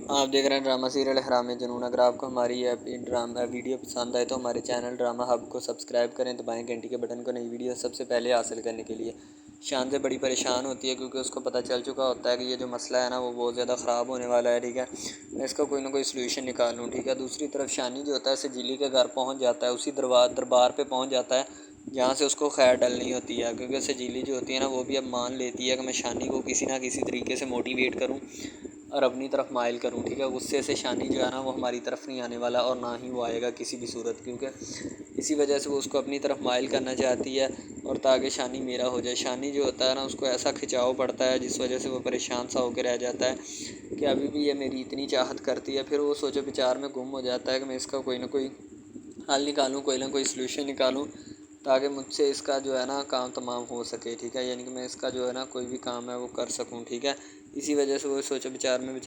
आप देख रहे हैं ड्रामा सीरियल हराम जुनून। अगर आपको हमारी ये ड्रामा वीडियो पसंद आए तो हमारे चैनल ड्रामा हब को सब्सक्राइब करें, दबाएं घंटी के बटन को नई वीडियो सबसे पहले हासिल करने के लिए। शान से बड़ी परेशान होती है क्योंकि उसको पता चल चुका होता है कि ये जो मसला है ना वो बहुत ज़्यादा ख़राब होने वाला है। ठीक है, मैं इसका कोई ना कोई सलूशन निकालूँ। ठीक है, दूसरी तरफ शानी जो होता है सजीली के घर पहुँच जाता है, उसी दरबार पर पहुँच जाता है जहाँ से उसको खैर डलनी होती है। क्योंकि सजीली जो होती है ना वो भी अब मान लेती है कि मैं शानी को किसी ना किसी तरीके से मोटिवेट करूँ और अपनी तरफ माइल करूँ। ठीक है, गुस्से से शानी जो है ना वो हमारी तरफ नहीं आने वाला और ना ही वो आएगा किसी भी सूरत, क्योंकि इसी वजह से वो उसको अपनी तरफ माइल करना चाहती है और ताकि शानी मेरा हो जाए। शानी जो होता है ना उसको ऐसा खिंचाव पड़ता है जिस वजह से वो परेशान सा होकर रह जाता है कि अभी भी ये मेरी इतनी चाहत करती है। फिर वो सोचो विचार में गुम हो जाता है कि मैं इसका कोई ना कोई हल निकालूँ, कोई ना कोई सलूशन निकालूँ ताकि मुझसे इसका जो है ना काम तमाम हो सके। ठीक है, यानी कि मैं इसका जो है ना कोई भी काम है वो कर सकूँ। ठीक है, इसी वजह से वो सोचो विचार में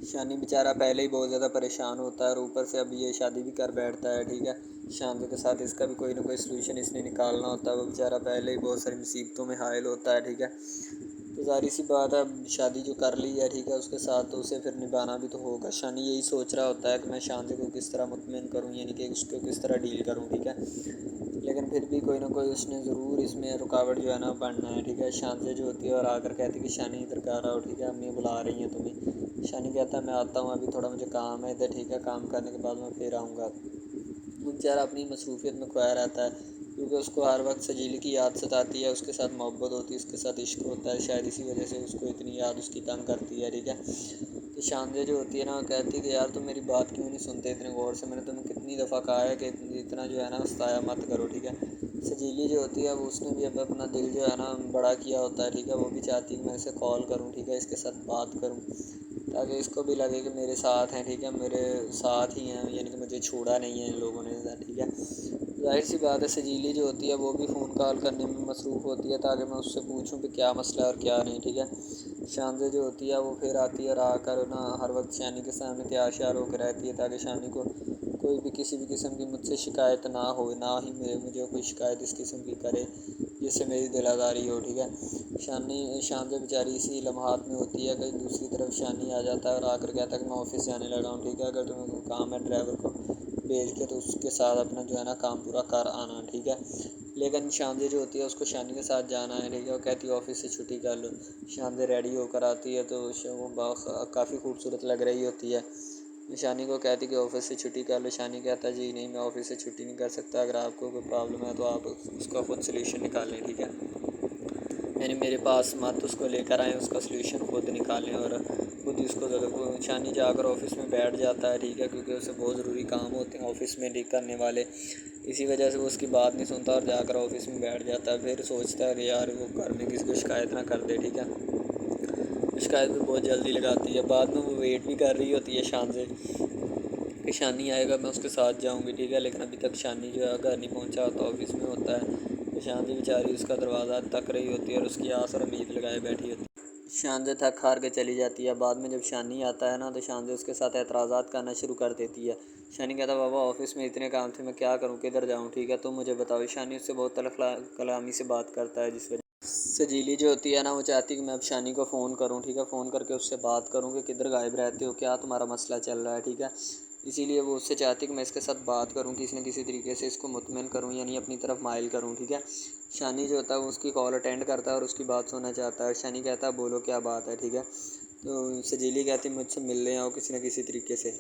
शानी बेचारा पहले ही बहुत ज़्यादा परेशान होता है और ऊपर से अब ये शादी भी कर बैठता है। ठीक है, शादी के साथ इसका भी कोई ना कोई सलूशन इसने निकालना होता है। वो बेचारा पहले ही बहुत सारी मुसीबतों में हायल होता है। ठीक है, तो ज़ाहिर सी बात है अब शादी जो कर ली है ठीक है उसके साथ तो उसे फिर निभाना भी तो होगा। शानी यही सोच रहा होता है कि मैं शादी को किस तरह मुतमिन करूँ, यानी कि उसको किस तरह डील करूँ। ठीक है, लेकिन फिर भी कोई ना कोई उसने ज़रूर इसमें रुकावट जो है ना बनना है। ठीक है, शांति जो होती है और आकर कहती है कि शानी इधर का रहा हो। ठीक है, अम्मी बुला रही हैं तुम्हें। शानी कहता है मैं आता हूँ, अभी थोड़ा मुझे काम है इधर। ठीक है, काम करने के बाद मैं फिर आऊँगा। वो बेचारा अपनी मसरूफ़ियत में खोया रहता है क्योंकि उसको हर वक्त सजीली की याद सताती है, उसके साथ मोहब्बत होती है, उसके साथ इश्क होता है। शायद इसी वजह से उसको इतनी याद उसकी तंग करती है। ठीक है, तो शानजे जो होती है ना कहती है कि यार तुम मेरी बात क्यों नहीं सुनते इतने गौर से, मैंने तुम्हें कितनी दफ़ा कहा है कि इतना जो है ना सताया मत करो। ठीक है, सजीली जो होती है वो उसने भी अब अपना दिल जो है ना बड़ा किया होता है। ठीक है, वो भी चाहती है कि मैं इसे कॉल करूँ। ठीक है, इसके साथ बात करूँ ताकि इसको भी लगे कि मेरे साथ हैं। ठीक है, मेरे साथ ही हैं, यानी कि मुझे छोड़ा नहीं है इन लोगों ने। ठीक है, ज़ाहिर सी बात है सजीली जो होती है वो भी फ़ोन कॉल करने में मसरूफ़ होती है ताकि मैं उससे पूछूं कि क्या मसला है और क्या नहीं। ठीक है, शानजे जो होती है वो फिर आती है और आकर ना हर वक्त शानी के सामने तैयार श्यार होकर रहती है ताकि शानी को कोई भी किसी भी किस्म की मुझसे शिकायत ना हो, ना ही मुझे कोई शिकायत इस किस्म की करे जिससे मेरी दिल आज़ारी हो। ठीक है, शानजे बेचारी इसी लम्हात में होती है कि दूसरी तरफ शानी आ जाता है और आकर कहता है कि मैं ऑफ़िस जाने लगा हूँ। ठीक है, अगर तुम्हें कोई काम है ड्राइवर को भेज के तो उसके साथ अपना जो है ना काम पूरा कर आना। ठीक है, लेकिन शानजे जो होती है उसको शानी के साथ जाना है। ठीक है, वो कहती है ऑफ़िस से छुट्टी कर लो। शानजे रेडी होकर आती है तो वो काफ़ी खूबसूरत लग रही होती है। शानी को कहती कि ऑफ़िस से छुट्टी कर लो। शानी कहता है जी नहीं, मैं ऑफ़िस से छुट्टी नहीं कर सकता, अगर आपको कोई प्रॉब्लम है तो आप उसका खुद सल्यूशन निकाल लें। ठीक है, यानी मेरे पास मत उसको लेकर आएँ, उसका सल्यूशन खुद निकालें और खुद ही उसको ज़रूर। शानी जाकर ऑफ़िस में बैठ जाता है। ठीक है, क्योंकि उसे बहुत ज़रूरी काम होते हैं ऑफ़िस में डील करने वाले, इसी वजह से वो उसकी बात नहीं सुनता और जाकर ऑफ़िस में बैठ जाता है। फिर सोचता है कि यार वो घर में किसी को शिकायत ना कर दे। ठीक है, शिकायत भी बहुत जल्दी लगाती है। बाद में वो वेट भी कर रही होती है शान से कि शानी आएगा मैं उसके साथ जाऊंगी। ठीक है, लेकिन अभी तक शानी जो है घर नहीं पहुंचा होता, ऑफिस में होता है। तो शानी बेचारी उसका दरवाज़ा तक रही होती है और उसकी आस और उम्मीद लगाए बैठी होती है। शानजे थक हार के चली जाती है। बाद में जब शानी आता है ना तो शानजे उसके साथ एतराज़ात करना शुरू कर देती है। शानी कहता है बाबा ऑफिस में इतने काम थे, मैं क्या करूँ, किधर जाऊँ। ठीक है, तुम मुझे बताओ। शानी उससे बहुत तलख कलामी से बात करता है जिस वजह सजीली जो होती है ना वो चाहती है कि मैं अब शानी को फ़ोन करूं। ठीक है, फ़ोन करके उससे बात करूं कि किधर गायब रहते हो, क्या तुम्हारा मसला चल रहा है। ठीक है, इसीलिए वो उससे चाहती है कि मैं इसके साथ बात करूं, किसी न किसी तरीके से इसको मुतमिन करूं, यानी अपनी तरफ माइल करूं। ठीक है, शानी जो होता है वो उसकी कॉल अटेंड करता है और उसकी बात सुनना चाहता है। शानी कहता है बोलो क्या बात है। ठीक है, तो सजीली कहती है मुझसे मिलने आओ किसी न किसी तरीके से।